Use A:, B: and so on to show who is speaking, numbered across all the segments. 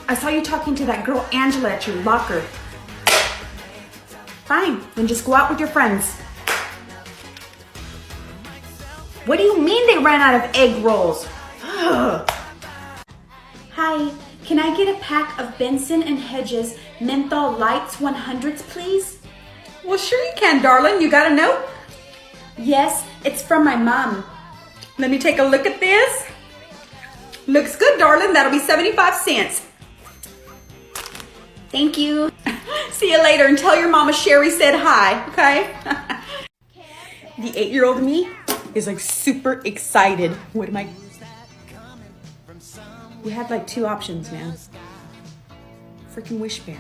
A: I saw you talking to that girl Angela at your locker. Fine, then just go out with your friends. What do you mean they ran out of egg rolls? Hi, can I get a pack of Benson and Hedges Menthol Lights 100s, please?
B: Well, sure you can, darling. You got a note?
A: Yes, it's from my mom.
B: Let me take a look at this. Looks good, darling. That'll be 75 cents.
A: Thank you.
B: See you later and tell your mama Sherry said hi, okay? The 8-year-old me is like super excited. What am I?
A: We had like 2 options, man.
B: Freaking Wish Bear.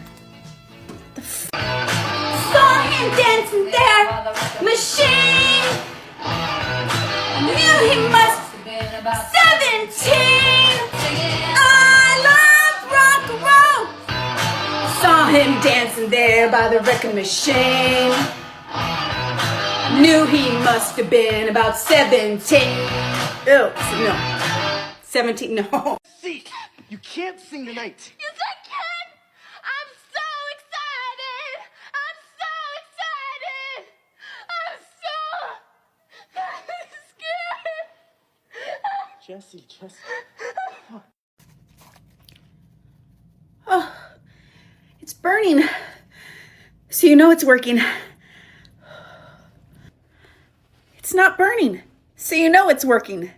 A: Saw him dancing there, machine. I knew he must be 17. I love rock and roll. Saw him dancing there by the record machine.
B: Knew he must have been about 17. Oh, no. 17, no.
C: See, you can't sing tonight.
D: Yes, I can! I'm so excited! I'm so excited! I'm so scared!
C: Jesse.
A: Oh, it's burning. So you know it's working. It's not burning. So you know it's working.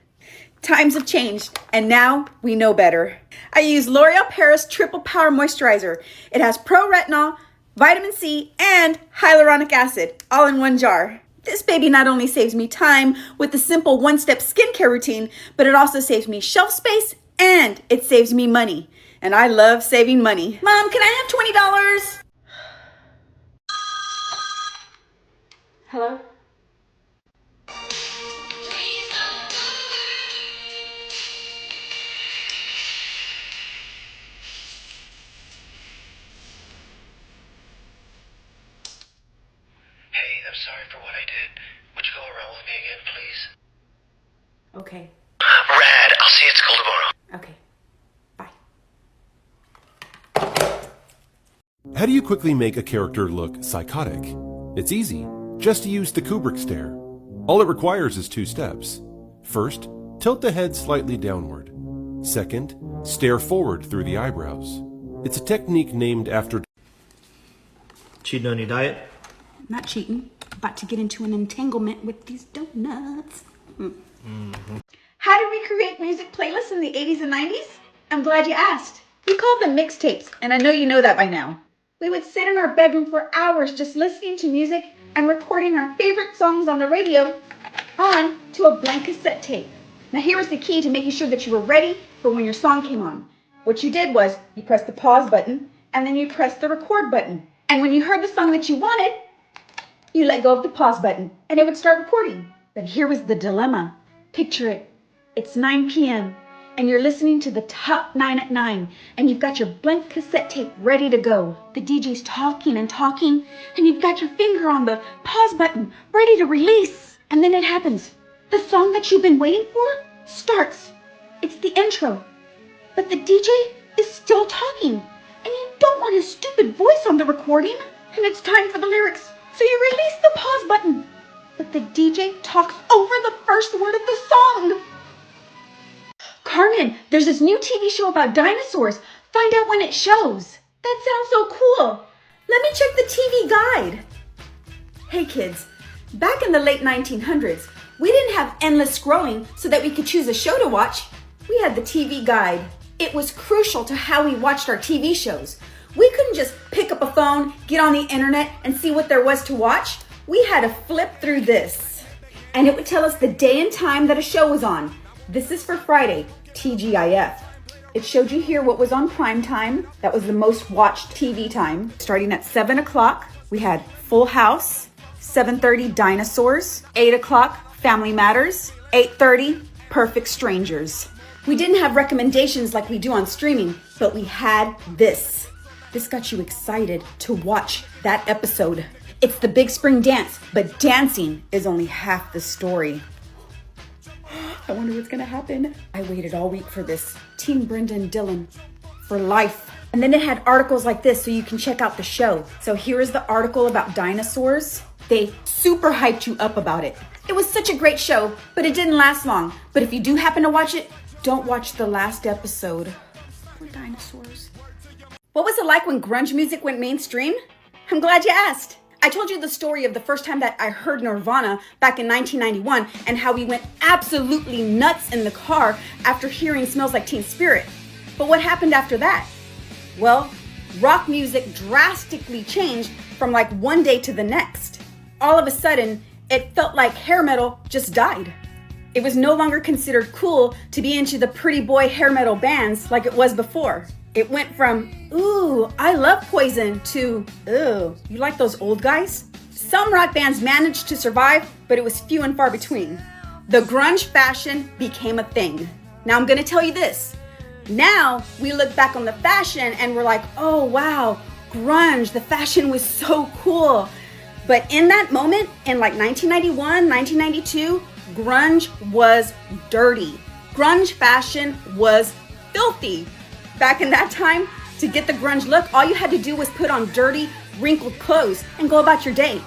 A: Times have changed, and now we know better. I use L'Oreal Paris Triple Power Moisturizer. It has pro-retinol, vitamin C, and hyaluronic acid, all in one jar. This baby not only saves me time with the simple one-step skincare routine, but it also saves me shelf space, and it saves me money. And I love saving money. Mom, can I have $20? Hello?
E: Hey, I'm sorry for what I did. Would you go around with me again, please?
A: Okay.
E: Rad, I'll see you at school tomorrow.
A: Okay. Bye.
F: How do you quickly make a character look psychotic? It's easy. Just use the Kubrick stare. All it requires is 2 steps. First, tilt the head slightly downward. Second, stare forward through the eyebrows. It's a technique named after...
C: Cheating on your diet?
A: Not cheating. About to get into an entanglement with these donuts. How did we create music playlists in the 80s and 90s? I'm glad you asked. We called them mixtapes, and I know you know that by now. We would sit in our bedroom for hours just listening to music and recording our favorite songs on the radio on to a blank cassette tape. Now here was the key to making sure that you were ready for when your song came on. What you did was you pressed the pause button and then you pressed the record button. And when you heard the song that you wanted, you let go of the pause button and it would start recording. But here was the dilemma. Picture it. It's 9 p.m. and you're listening to the top 9 at 9 and you've got your blank cassette tape ready to go. The DJ's talking and talking and you've got your finger on the pause button ready to release. And then it happens. The song that you've been waiting for starts. It's the intro. But the DJ is still talking and you don't want his stupid voice on the recording. And it's time for the lyrics. So you release the pause button. But the DJ talks over the first word of the song. Carmen, there's this new TV show about dinosaurs. Find out when it shows. That sounds so cool. Let me check the TV guide. Hey kids, back in the late 1900s, we didn't have endless scrolling so that we could choose a show to watch. We had the TV guide. It was crucial to how we watched our TV shows. We couldn't just pick up a phone, get on the internet, and see what there was to watch. We had to flip through this. And it would tell us the day and time that a show was on. This is for Friday, TGIF. It showed you here what was on prime time. That was the most watched TV time. Starting at 7 o'clock, we had Full House, 7:30 Dinosaurs, 8 o'clock Family Matters, 8:30 Perfect Strangers. We didn't have recommendations like we do on streaming, but we had this. This got you excited to watch that episode. It's the Big Spring Dance, but dancing is only half the story. I wonder what's gonna happen. I waited all week for this. Team Brenda and Dylan for life.
B: And then it had articles like this so you can check out the show. So here is the article about dinosaurs. They super hyped you up about it. It was such a great show, but it didn't last long. But if you do happen to watch it, don't watch the last episode. Poor dinosaurs. What was it like when grunge music went mainstream? I'm glad you asked. I told you the story of the first time that I heard Nirvana back in 1991 and how we went absolutely nuts in the car after hearing Smells Like Teen Spirit. But what happened after that? Well, rock music drastically changed from like one day to the next. All of a sudden, it felt like hair metal just died. It was no longer considered cool to be into the pretty boy hair metal bands like it was before. It went from, ooh, I love Poison to, ooh, you like those old guys? Some rock bands managed to survive, but it was few and far between. The grunge fashion became a thing. Now I'm gonna tell you this. Now we look back on the fashion and we're like, oh wow, grunge, the fashion was so cool. But in that moment, in like 1991, 1992, grunge was dirty. Grunge fashion was filthy. Back in that time, to get the grunge look, all you had to do was put on dirty, wrinkled clothes and go about your day.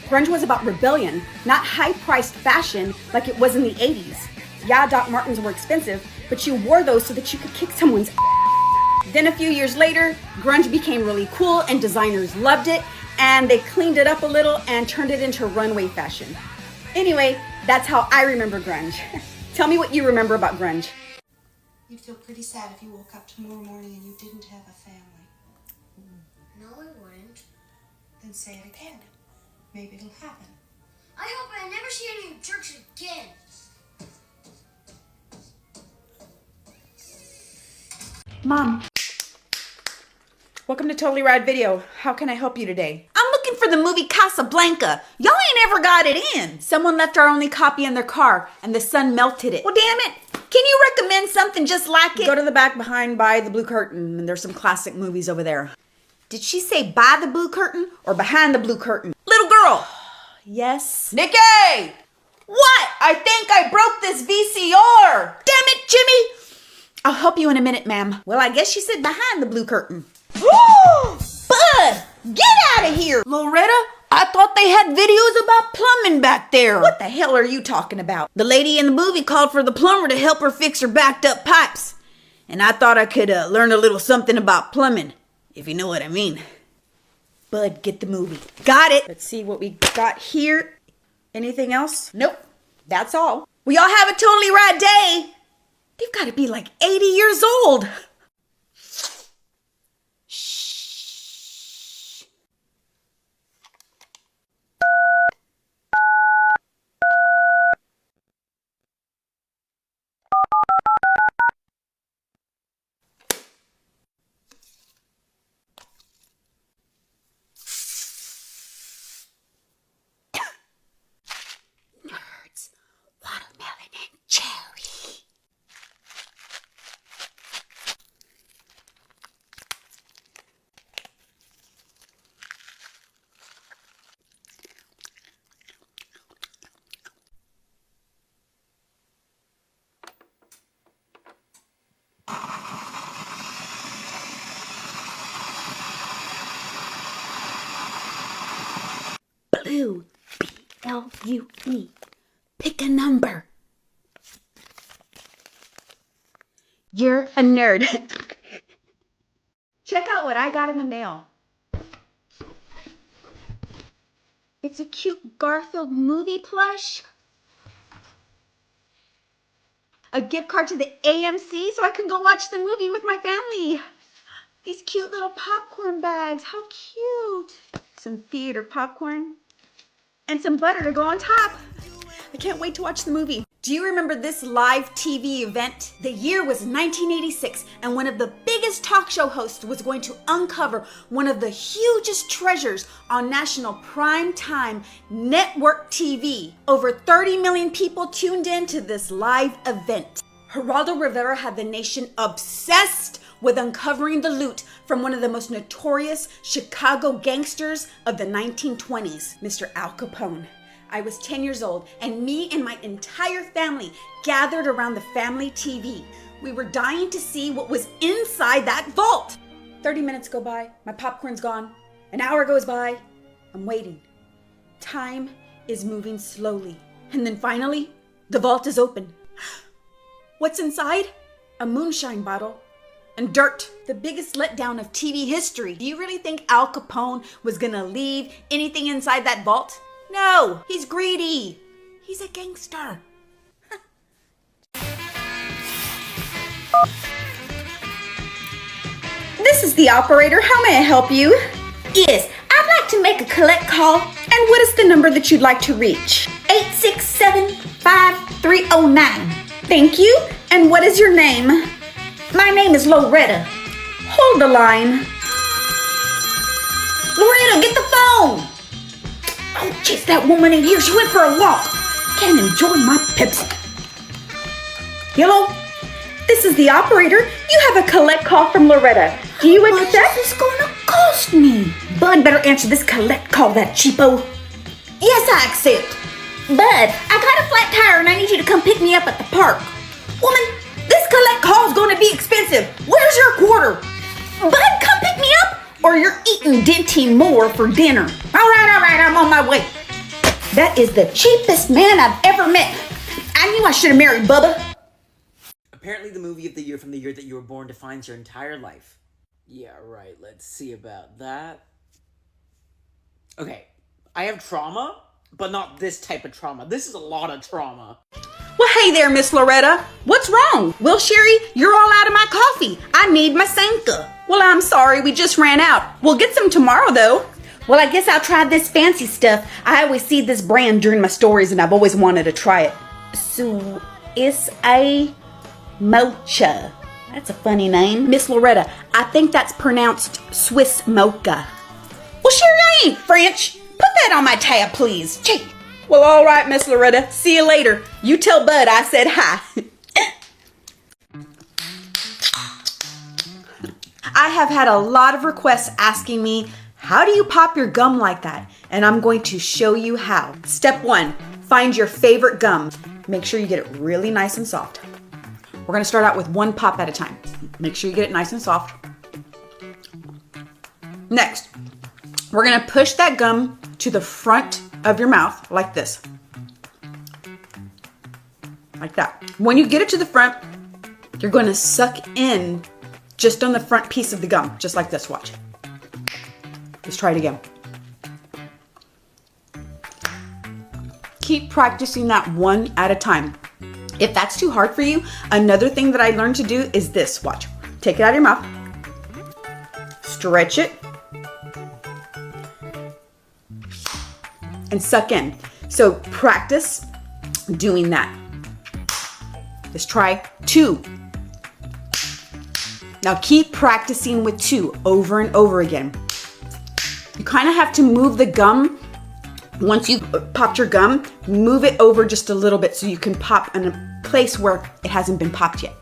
B: Grunge was about rebellion, not high-priced fashion like it was in the 80s. Yeah, Doc Martens were expensive, but you wore those so that you could kick someone's ass. Then a few years later, grunge became really cool and designers loved it, and they cleaned it up a little and turned it into runway fashion. Anyway, that's how I remember grunge. Tell me what you remember about grunge.
G: You'd feel pretty sad if you woke up tomorrow morning and you didn't have a family.
D: No, I wouldn't.
G: Then say it again. Maybe it'll happen.
D: I hope I never see any jerks again.
B: Mom. Welcome to Totally Rad Video. How can I help you today? I'm looking for the movie Casablanca. Y'all ain't ever got it in. Someone left our only copy in their car and the sun melted it. Well, damn it. Can you recommend something just like it? Go to the back behind by the blue curtain and there's some classic movies over there. Did she say by the blue curtain or behind the blue curtain? Little girl. Yes. Nikki! What? I think I broke this VCR. Damn it, Jimmy. I'll help you in a minute, ma'am. Well, I guess she said behind the blue curtain. Bud, get out of here. Loretta, I thought they had videos about plumbing back there. What the hell are you talking about? The lady in the movie called for the plumber to help her fix her backed up pipes. And I thought I could learn a little something about plumbing, if you know what I mean. Bud, get the movie. Got it. Let's see what we got here. Anything else? Nope. That's all. We all have a totally rad day. They've got to be like 80 years old. Shh. Nerds, watermelon and cherry. Blue, B-L-U-E. Pick a number. You're a nerd. Check out what I got in the mail. It's a cute Garfield movie plush. A gift card to the AMC so I can go watch the movie with my family. These cute little popcorn bags. How cute. Some theater popcorn. And some butter to go on top. I can't wait to watch the movie. Do you remember this live TV event? The year was 1986, and one of the biggest talk show hosts was going to uncover one of the hugest treasures on national prime time network TV. Over 30 million people tuned in to this live event. Geraldo Rivera had the nation obsessed with uncovering the loot from one of the most notorious Chicago gangsters of the 1920s, Mr. Al Capone. I was 10 years old, and me and my entire family gathered around the family TV. We were dying to see what was inside that vault. 30 minutes go by. My popcorn's gone. An hour goes by. I'm waiting. Time is moving slowly. And then finally, the vault is open. What's inside? A moonshine bottle and dirt. The biggest letdown of TV history. Do you really think Al Capone was gonna leave anything inside that vault? No, he's greedy. He's a gangster. This is the operator. How may I help you? Yes, I'd like to make a collect call. And what is the number that you'd like to reach? 867-5309. Thank you. And what is your name? My name is Loretta. Hold the line. Loretta, get the phone. Oh, jeez, that woman in here. She went for a walk. Can't enjoy my Pepsi. Hello? This is the operator. You have a collect call from Loretta. Do you accept? How much is this going to cost me? Bud better answer this collect call, that cheapo. Yes, I accept. Bud, I got a flat tire and I need you to come pick me up at the park. Woman, this collect call is going to be expensive. Where's your quarter? Bud, come pick me up or you're eating Dentine more for dinner. All right, I'm on my way. That is the cheapest man I've ever met. I knew I should have married Bubba.
H: Apparently the movie of the year from the year that you were born defines your entire life. Yeah, right. Let's see about that. Okay, I have trauma, but not this type of trauma. This is a lot of trauma.
B: Well, hey there, Miss Loretta. What's wrong? Well, Sherry, you're all out of my coffee. I need my Sanka. Well, I'm sorry, we just ran out. We'll get some tomorrow, though. Well, I guess I'll try this fancy stuff. I always see this brand during my stories, and I've always wanted to try it. So, it's a mocha. That's a funny name. Miss Loretta, I think that's pronounced Swiss mocha. Well, Sherry, I ain't French. Put that on my tab, please. Gee. Well, all right, Miss Loretta. See you later. You tell Bud I said hi. I have had a lot of requests asking me, how do you pop your gum like that? And I'm going to show you how. Step 1, find your favorite gum. Make sure you get it really nice and soft. We're gonna start out with one pop at a time. Make sure you get it nice and soft. Next, we're gonna push that gum to the front of your mouth like this. Like that. When you get it to the front, you're gonna suck in just on the front piece of the gum, just like this, watch. Let's try it again. Keep practicing that one at a time. If that's too hard for you, another thing that I learned to do is this, watch. Take it out of your mouth, stretch it, and suck in. So practice doing that. Let's try 2. Now keep practicing with 2 over and over again. You kind of have to move the gum. Once you popped your gum, move it over just a little bit so you can pop in a place where it hasn't been popped yet.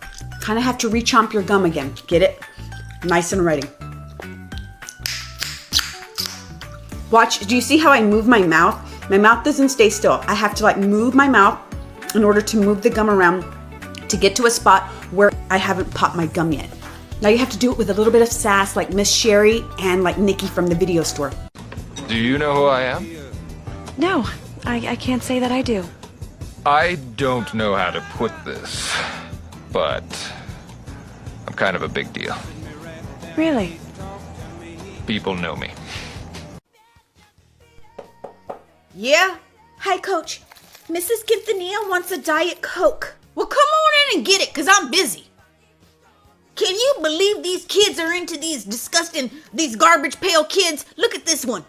B: Kind of have to re-chomp your gum again. Get it? Nice and ready. Watch, do you see how I move my mouth? My mouth doesn't stay still. I have to like move my mouth in order to move the gum around to get to a spot where I haven't popped my gum yet. Now you have to do it with a little bit of sass like Miss Sherry and like Nikki from the video store.
I: Do you know who I am?
J: No, I can't say that I do.
I: I don't know how to put this, but I'm kind of a big deal.
J: Really?
I: People know me.
B: Yeah? Hi, Coach. Mrs. Quintanilla wants a Diet Coke. Well, come on in and get it, because I'm busy. Can you believe these kids are into these garbage pail kids? Look at this one.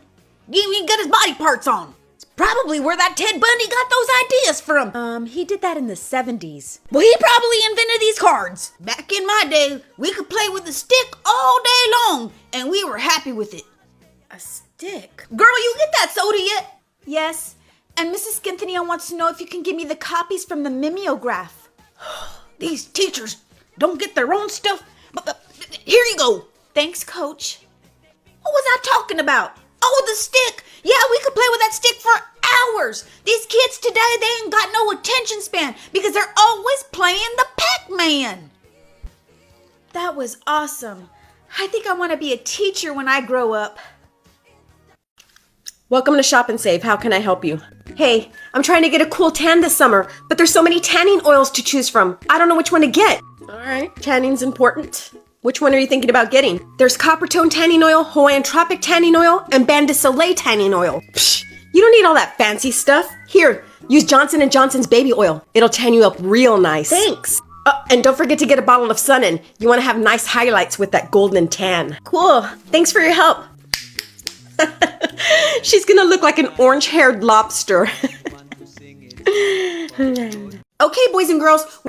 B: He even got his body parts on. It's probably where that Ted Bundy got those ideas from.
J: He did that in the 70s.
B: Well, he probably invented these cards. Back in my day, we could play with a stick all day long, and we were happy with it.
J: A stick?
B: Girl, you get that soda yet? Yes. And Mrs. Quintanilla wants to know if you can give me the copies from the mimeograph. These teachers don't get their own stuff. But here you go. Thanks, Coach. What was I talking about? Oh, the stick. Yeah, we could play with that stick for hours. These kids today, they ain't got no attention span because they're always playing the Pac-Man. That was awesome. I think I want to be a teacher when I grow up.
K: Welcome to Shop and Save. How can I help you? Hey, I'm trying to get a cool tan this summer, but there's so many tanning oils to choose from. I don't know which one to get. All right, tanning's important. Which one are you thinking about getting? There's Coppertone tanning oil, Hawaiian Tropic tanning oil, and Bain de Soleil tanning oil. Psh, you don't need all that fancy stuff. Here, use Johnson & Johnson's baby oil. It'll tan you up real nice. Thanks. And don't forget to get a bottle of Sun-In. You want to have nice highlights with that golden tan. Cool. Thanks for your help. She's gonna look like an orange-haired lobster.
B: Okay, boys and girls.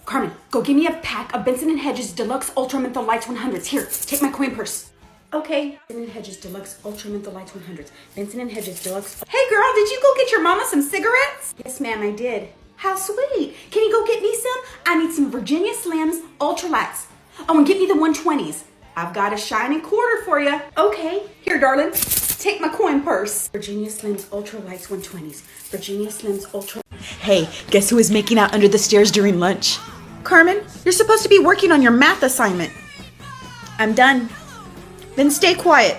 B: Carmen, go give me a pack of Benson & Hedges Deluxe Ultra Menthol Lights 100s. Here, take my coin purse. Okay. Benson & Hedges Deluxe Ultra Menthol Lights 100s. Benson & Hedges Deluxe. Hey girl, did you go get your mama some cigarettes? Yes, ma'am, I did. How sweet. Can you go get me some? I need some Virginia Slims Ultra Lights. Oh, and get me the 120s. I've got a shining quarter for you. Okay. Here, darling. Take my coin purse. Virginia Slims Ultra Lights 120s. Virginia Slims Ultra... Hey, guess who was making out under the stairs during lunch? Carmen, you're supposed to be working on your math assignment. I'm done. Then stay quiet.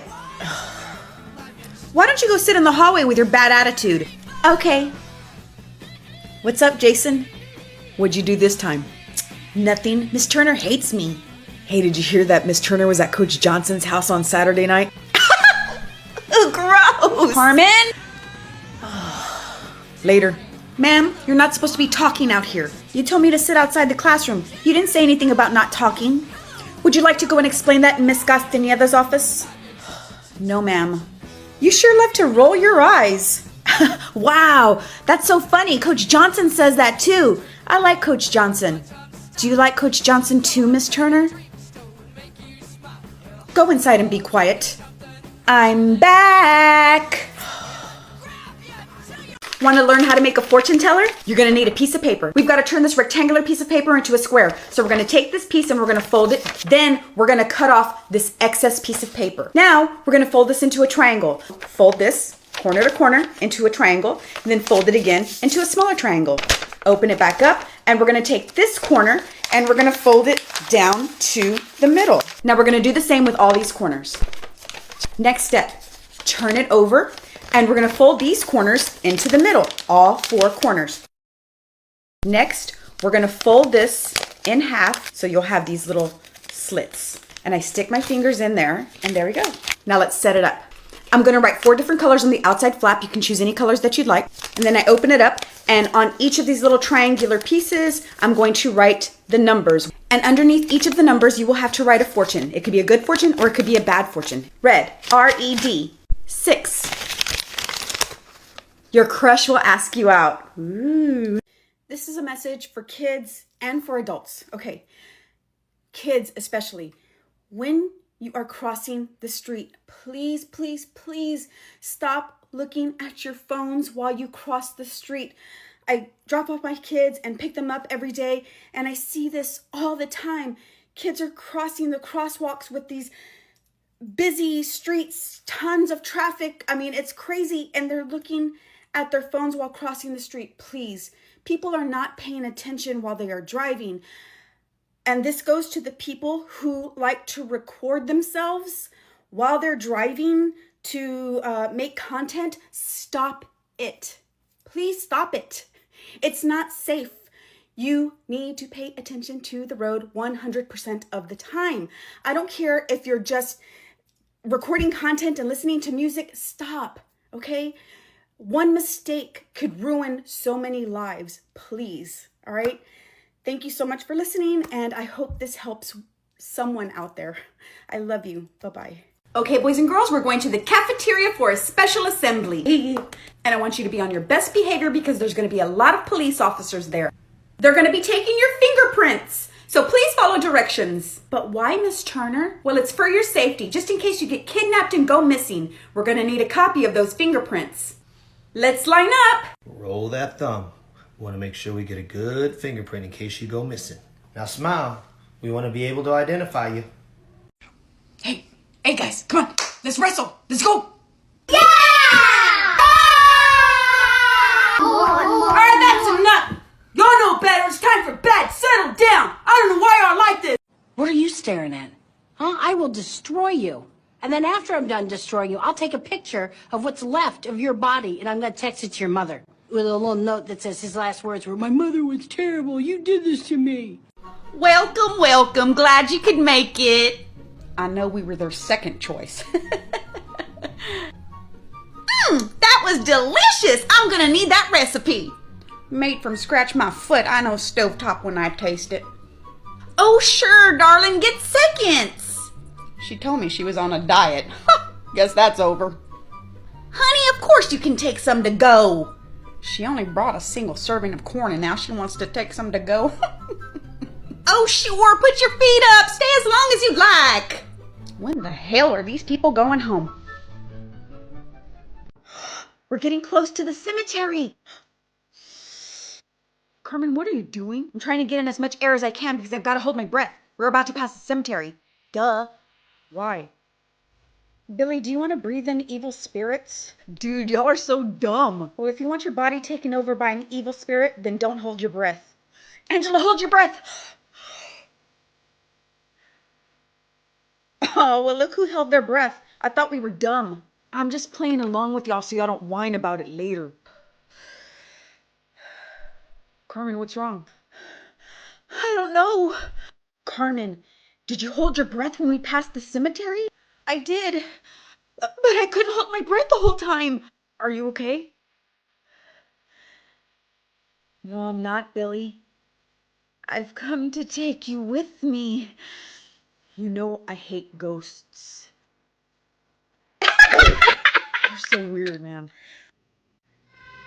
B: Why don't you go sit in the hallway with your bad attitude? Okay. What's up, Jason? What'd you do this time? Nothing. Miss Turner hates me. Hey, did you hear that Miss Turner was at Coach Johnson's house on Saturday night? Ooh, gross! Carmen? Later. Ma'am, you're not supposed to be talking out here. You told me to sit outside the classroom. You didn't say anything about not talking. Would you like to go and explain that in Miss Castaneda's office? No, ma'am. You sure love to roll your eyes. Wow, that's so funny. Coach Johnson says that too. I like Coach Johnson. Do you like Coach Johnson too, Miss Turner? Go inside and be quiet. I'm back. Want to learn how to make a fortune teller? You're going to need a piece of paper. We've got to turn this rectangular piece of paper into a square. So we're going to take this piece and we're going to fold it. Then we're going to cut off this excess piece of paper. Now we're going to fold this into a triangle. Fold this corner to corner into a triangle, and then fold it again into a smaller triangle. Open it back up, and we're going to take this corner and we're going to fold it down to the middle. Now we're going to do the same with all these corners. Next step, turn it over, and we're going to fold these corners into the middle, all 4 corners. Next, we're going to fold this in half so you'll have these little slits. And I stick my fingers in there, and there we go. Now let's set it up. I'm going to write 4 different colors on the outside flap. You can choose any colors that you'd like. And then I open it up, and on each of these little triangular pieces, I'm going to write the numbers. And underneath each of the numbers, you will have to write a fortune. It could be a good fortune or it could be a bad fortune. Red, R-E-D, 6. Your crush will ask you out. Ooh. This is a message for kids and for adults. Okay, kids especially. When you are crossing the street, please, please, please stop looking at your phones while you cross the street. I drop off my kids and pick them up every day, and I see this all the time. Kids are crossing the crosswalks with these busy streets, tons of traffic. I mean, it's crazy, and they're looking at their phones while crossing the street. Please, people are not paying attention while they are driving. And this goes to the people who like to record themselves while they're driving to make content. Stop it. Please stop it. It's not safe. You need to pay attention to the road 100% of the time. I don't care if you're just recording content and listening to music. Stop, okay? One mistake could ruin so many lives. Please, all right? Thank you so much for listening, and I hope this helps someone out there. I love you. Bye-bye. Okay, boys and girls, we're going to the cafeteria for a special assembly. And I want you to be on your best behavior because there's going to be a lot of police officers there. They're going to be taking your fingerprints, so please follow directions. But why, Miss Turner? Well, it's for your safety, just in case you get kidnapped and go missing. We're going to need a copy of those fingerprints. Let's line up.
C: Roll that thumb. We want to make sure we get a good fingerprint in case you go missing. Now smile. We want to be able to identify you.
B: Hey guys, come on. Let's wrestle. Let's go.
A: Yeah!
B: All right, that's enough. Y'all know better. It's time for bed. Settle down. I don't know why y'all like this.
J: What are you staring at?
L: Huh? I will destroy you. And then after I'm done destroying you, I'll take a picture of what's left of your body and I'm going to text it to your mother with a little note that says his last words were, "My mother was terrible. You did this to me."
B: Welcome, welcome. Glad you could make it. I know we were their second choice. That was delicious. I'm gonna need that recipe. Made from scratch my foot. I know stovetop when I taste it. Oh, sure, darling. Get seconds. She told me she was on a diet. Guess that's over. Honey, of course you can take some to go. She only brought a single serving of corn and now she wants to take some to go. Oh, sure. Put your feet up. Stay as long as you like. When the hell are these people going home? We're getting close to the cemetery. Carmen, what are you doing? I'm trying to get in as much air as I can because I've got to hold my breath. We're about to pass the cemetery. Duh. Why? Billy, do you want to breathe in evil spirits? Dude, y'all are so dumb. Well, if you want your body taken over by an evil spirit, then don't hold your breath. Angela, hold your breath. Oh, well, look who held their breath. I thought we were dumb. I'm just playing along with y'all so y'all don't whine about it later. Carmen, what's wrong? I don't know. Carmen, did you hold your breath when we passed the cemetery? I did, but I couldn't hold my breath the whole time. Are you okay? No, I'm not, Billy. I've come to take you with me. You know I hate ghosts. You're so weird, man.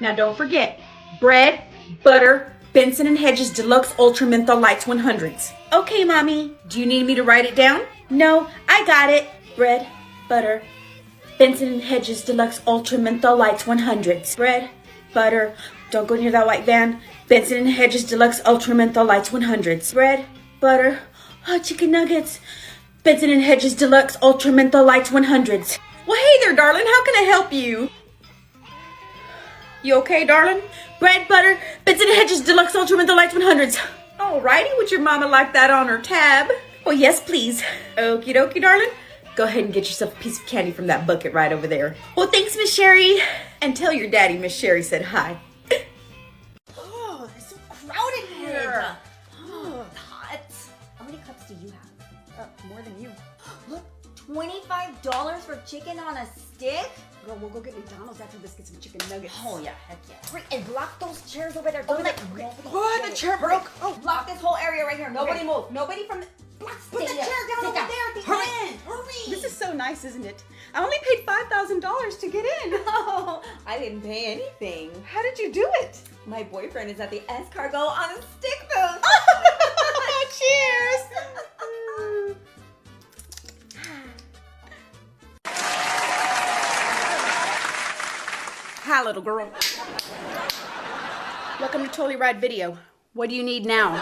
B: Now don't forget, bread, butter, Benson & Hedges Deluxe Ultra Menthol Lights 100s. Okay, Mommy. Do you need me to write it down? No, I got it. Bread, butter, Benson & Hedges Deluxe Ultra Menthol Lights 100s. Bread, butter, don't go near that white van. Benson & Hedges Deluxe Ultra Menthol Lights 100s. Bread, butter, hot chicken nuggets. Benson & Hedges Deluxe Ultra Menthol Lights 100s. Well, hey there, darling. How can I help you? You okay, darling? Bread, butter, Benson & Hedges Deluxe Ultra Menthol Lights 100s. Alrighty, would your mama like that on her tab? Oh, yes, please. Okie dokie, darling. Go ahead and get yourself a piece of candy from that bucket right over there. Well, thanks, Miss Sherry. And tell your daddy Miss Sherry said hi.
M: Oh, it's so crowded here. Oh, hot. How many cups do you have?
B: More than you.
M: Look, $25 for chicken on a stick?
B: Girl, we'll go get McDonald's after this, get some chicken nuggets.
M: Oh, yeah, heck yeah. Hurry and block those chairs over there. Don't let nobody.
B: Oh, the chair broke.
M: Oh, block this whole area right here. Nobody move. Nobody from the...
B: Put the chair down over there at the end. Hurry. This is so nice, isn't it? I only paid $5,000 to get in.
M: No, I didn't pay anything.
B: How did you do it?
M: My boyfriend is at the escargot on a stick boat.
B: Cheers. Hi, little girl. Welcome to Totally Ride Video. What do you need now?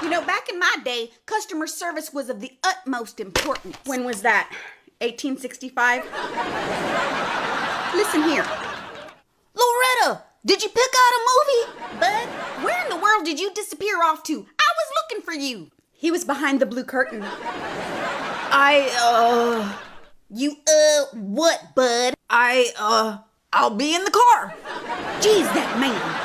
B: You know, back in my day, customer service was of the utmost importance. When was that? 1865? Listen here. Loretta, did you pick out a movie? Bud, where in the world did you disappear off to? I was looking for you. He was behind the blue curtain. What, bud? I'll be in the car. Jeez, that man.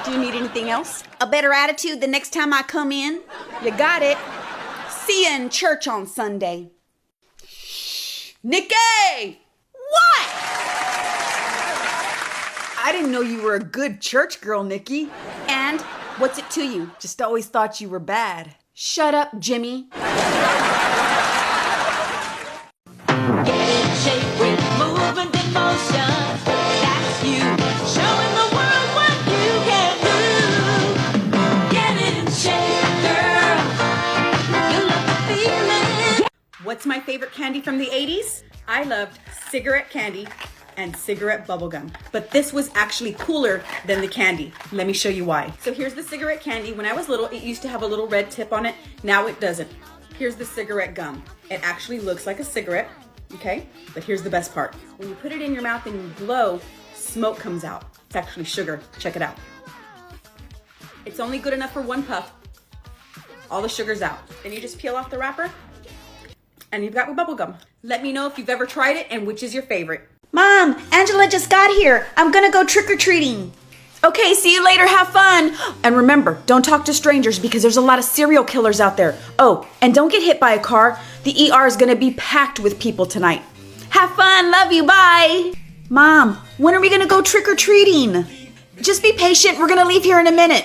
B: Do you need anything else? A better attitude the next time I come in? You got it. See you in church on Sunday. Nikki! What? I didn't know you were a good church girl, Nikki. And what's it to you? Just always thought you were bad. Shut up, Jimmy. What's my favorite candy from the 80s? I loved cigarette candy and cigarette bubblegum. But this was actually cooler than the candy. Let me show you why. So here's the cigarette candy. When I was little, it used to have a little red tip on it. Now it doesn't. Here's the cigarette gum. It actually looks like a cigarette, okay? But here's the best part. When you put it in your mouth and you blow, smoke comes out. It's actually sugar. Check it out. It's only good enough for one puff. All the sugar's out. Then you just peel off the wrapper and you've got your bubble gum. Let me know if you've ever tried it and which is your favorite.
A: Mom, Angela just got here. I'm gonna go trick-or-treating.
B: Okay, see you later. Have fun. And remember, don't talk to strangers because there's a lot of serial killers out there. Oh, and don't get hit by a car. The ER is gonna be packed with people tonight. Have fun. Love you. Bye. Mom, when are we gonna go trick-or-treating? Just be patient. We're gonna leave here in a minute.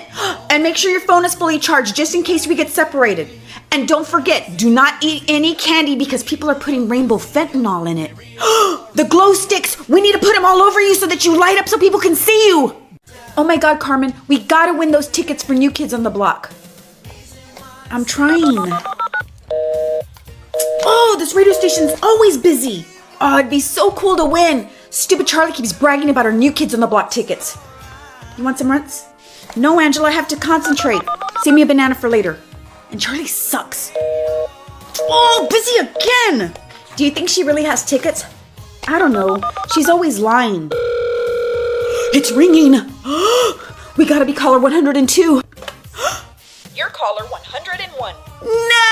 B: And make sure your phone is fully charged just in case we get separated. And don't forget, do not eat any candy because people are putting rainbow fentanyl in it. The glow sticks! We need to put them all over you so that you light up so people can see you! Oh my God, Carmen, we gotta win those tickets for New Kids on the Block. I'm trying. Oh, this radio station's always busy. Oh, it'd be so cool to win. Stupid Charlie keeps bragging about our New Kids on the Block tickets. You want some runts? No, Angela, I have to concentrate. Save me a banana for later. And Charlie sucks. Oh, busy again! Do you think she really has tickets? I don't know. She's always lying. It's ringing. We gotta be caller 102. You're caller 101. No!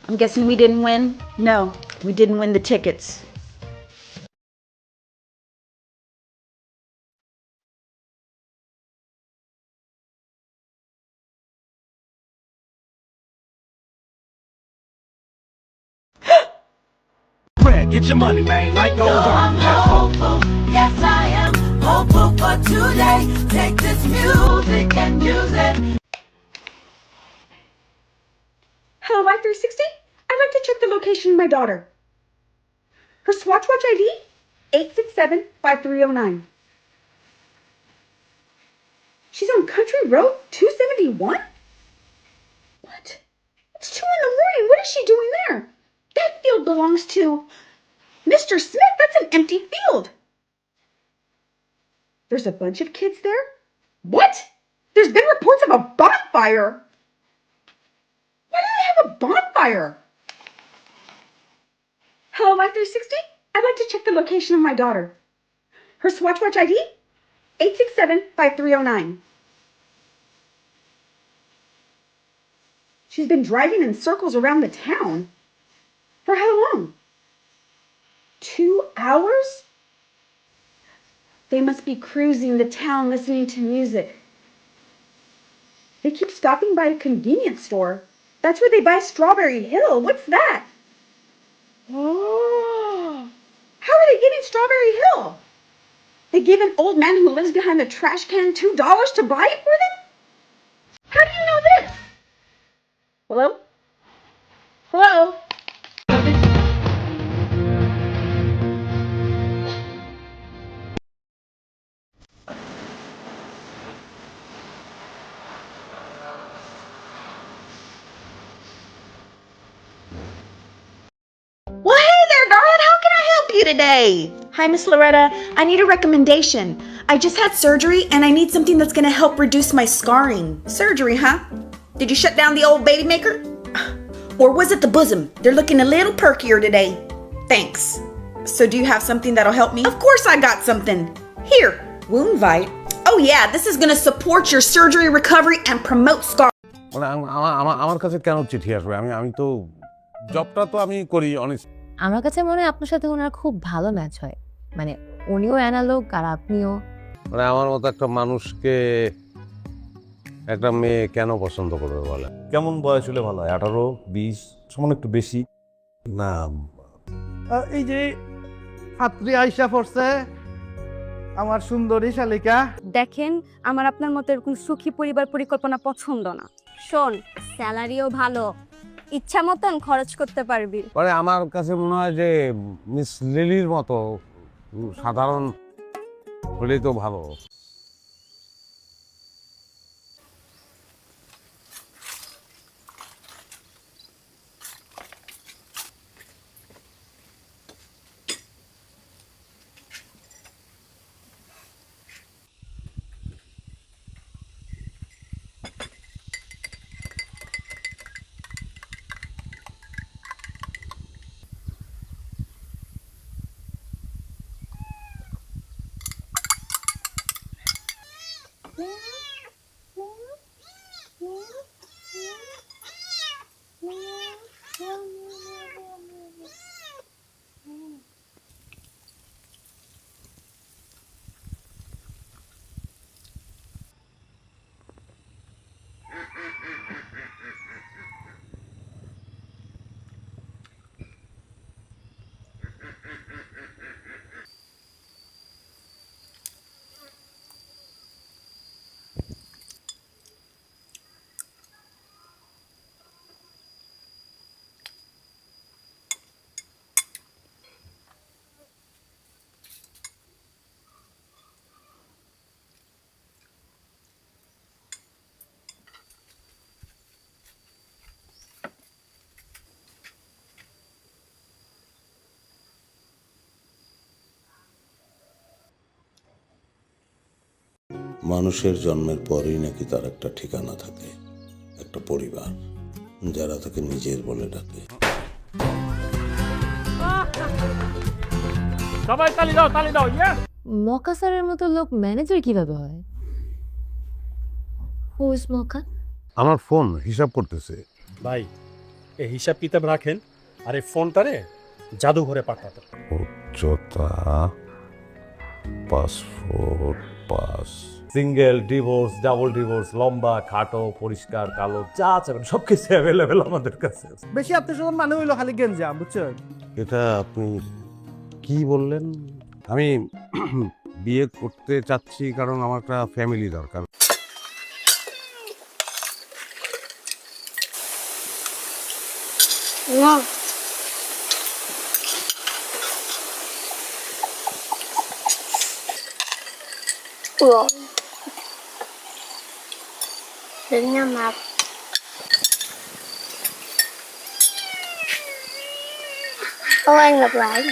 B: I'm guessing we didn't win? No, we didn't win the tickets.
N: Get your money, man. Light goes on.
D: I'm hopeful, yes I am hopeful for today. Take this music and use it.
B: Hello, Life 360? I'd like to check the location of my daughter. Her Swatch ID? 867-5309. She's on Country Road 271? What? It's 2 in the morning. What is she doing there? That field belongs to Mr. Smith. That's an empty field. There's a bunch of kids there? What? There's been reports of a bonfire. Why do they have a bonfire? Hello, Life 360? I'd like to check the location of my daughter. Her Swatch ID? 867-5309. She's been driving in circles around the town. For how long? 2 hours? They must be cruising the town listening to music. They keep stopping by a convenience store. That's where they buy Strawberry Hill. What's that? Oh, how are they getting Strawberry Hill? They gave an old man who lives behind the trash can $2 to buy it for them? How do you know this? Hello? Hello?
A: Well, hey there, darling. How can I help you today?
B: Hi, Miss Loretta. I need a recommendation. I just had surgery and I need something that's gonna help reduce my scarring. Surgery, huh? Did you shut down the old baby maker? Or was it the bosom? They're looking a little perkier today. Thanks. So do you have something that'll help me? Of course I got something. Here, Wound Vite. Oh yeah, this is gonna support your surgery recovery and promote scar.
O: আমার কাছে কেন চিঠি আসবে? আমি তো জবটা তো আমি করি অনেস্ট।
P: আমার কাছে মনে হয় আপনার সাথে ওনার খুব ভালো ম্যাচ হয়। মানে উনিও অ্যানালগ আর আপনিও।
O: মানে আমার মতো একটা মানুষকে একটা মেয়ে কেন পছন্দ করবে বলে?
Q: কেমন বয়স হলে ভালো হয়? 18, 20, সমান একটু বেশি?
O: না,
R: এই যে ছাত্রী আয়শা পড়ছে, আমার সুন্দরী শালিকা।
S: দেখেন, আমার আপনার মতো এরকম সুখী পরিবার পরিকল্পনা পছন্দ না। শোন, স্যালারিও ভালো, ইচ্ছা মতন খরচ করতে পারবি।
O: মানে আমার কাছে মনে হয় যে মিস লিলির মতো সাধারণ হলেই তো ভালো।
T: মানুষের জন্মের পরেই নাকি তার একটা ঠিকানা থাকে, একটা পরিবার, যারা তাকে নিজের বলে ডাকে।
N: সবাই তালি দাও, তালি দাও।
P: মকাসারের মতো লোক ম্যানেজার কিভাবে হয়? Who is মকা?
O: আমার ফোন হিসাব করতেছে।
U: ভাই এই হিসাব কিতাব রাখেন, আর এই ফোনটারে জাদুঘরে পাঠাতে।
Q: উচ্চতা 5 foot 5, single, divorce, double divorce, লম্বা, খাটো, পরিষ্কার, কালো, যা চাবেন সবকিছু অ্যাভেলেবেল আমাদের কাছে।
R: বেশি আত্মীয় মানে হইলো খালি গেঞ্জাম, বুঝছেন?
O: এটা আপনি কি বললেন? আমি বিয়ে করতে চাচ্ছি কারণ আমার একটা ফ্যামিলি দরকার।
S: না wrong. Đừng mặt. Câu Anh lặp lại.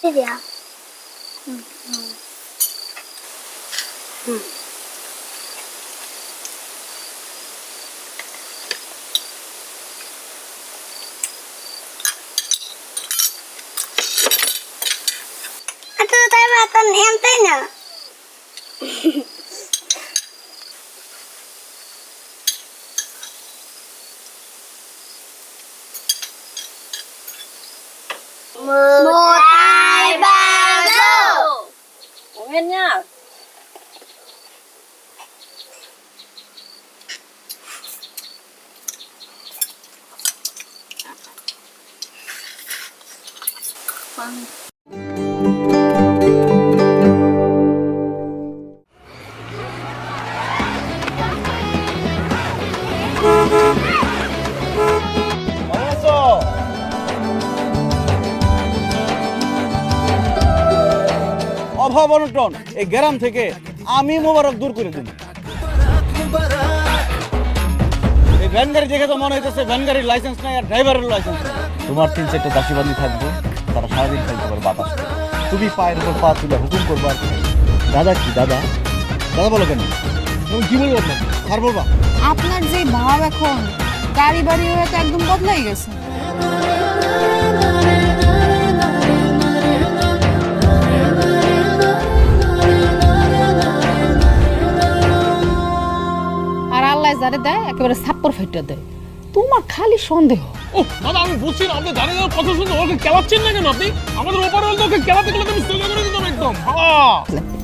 S: Cái gì ạ? Anh đưa tay vào tên em tới nè. Một hai ba go. Nguyên nha.
R: অভাব অনটন এই গ্রাম থেকে আমি মোবারক দূর করে দিন। এই ভ্যান গাড়ি দেখে তো মনে হইতেছে ভ্যান গাড়ির লাইসেন্স নাই আর ড্রাইভারের লাইসেন্স নাই। তোমার 3-4টা দাসীবান্দি থাকবে, তারা সারাদিন খেলতে পারবে বাতাস। তুমি পায়ের উপর পা তুলে হুকুম করবা। দাদা কি দাদা দাদা বলো কেন? তুমি কি বলবো? আর বলবা
V: আপনার যে ভাব এখন গাড়ি বাড়ি হয়ে তো একদম বদলাই গেছে। আর আল্লাহ যারে দেয় একেবারে ছাপ্পর ফাইটা দেয়। তোমার খালি সন্দেহ।
N: ও দাদা আমি বুঝছি না, আপনি জানেন না কত সুন্দর ওকে কেলাচ্ছেন না কেন আপনি? আমাদের ওপারে হলে ওকে কেলাতে গেলে তুমি সোজা করে দিতাম একদম।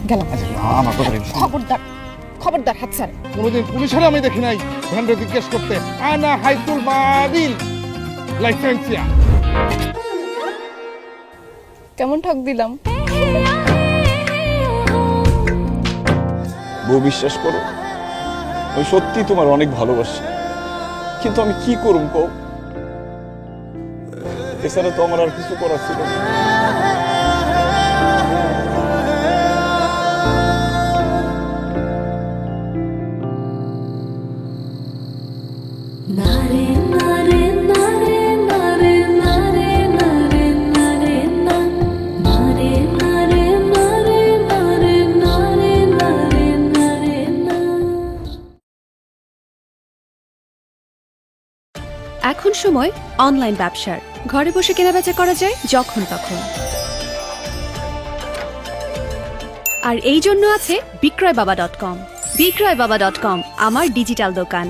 V: গেলাম।
R: আমার কথা
V: খবরদার খবরদার হাত ছাড়।
R: কোনোদিন পুলিশের আমি দেখি নাই ভ্যানটা জিজ্ঞেস করতে আনা হাইতুল বাদিল লাইসেন্সিয়া।
V: কেমন ঠক দিলাম?
W: বউ বিশ্বাস করো, আমি সত্যি তোমার অনেক ভালোবাসি, কিন্তু আমি কি করব কও? এছাড়া তো আমার আর কিছু করার ছিল না।
E: এখন সময় অনলাইন ব্যবসার। ঘরে বসে কেনাবেচা করা যায় যখন তখন। আর এই জন্য আছে বিক্রয়বাবা.com। বিক্রয়বাবা.com আমার ডিজিটাল দোকান।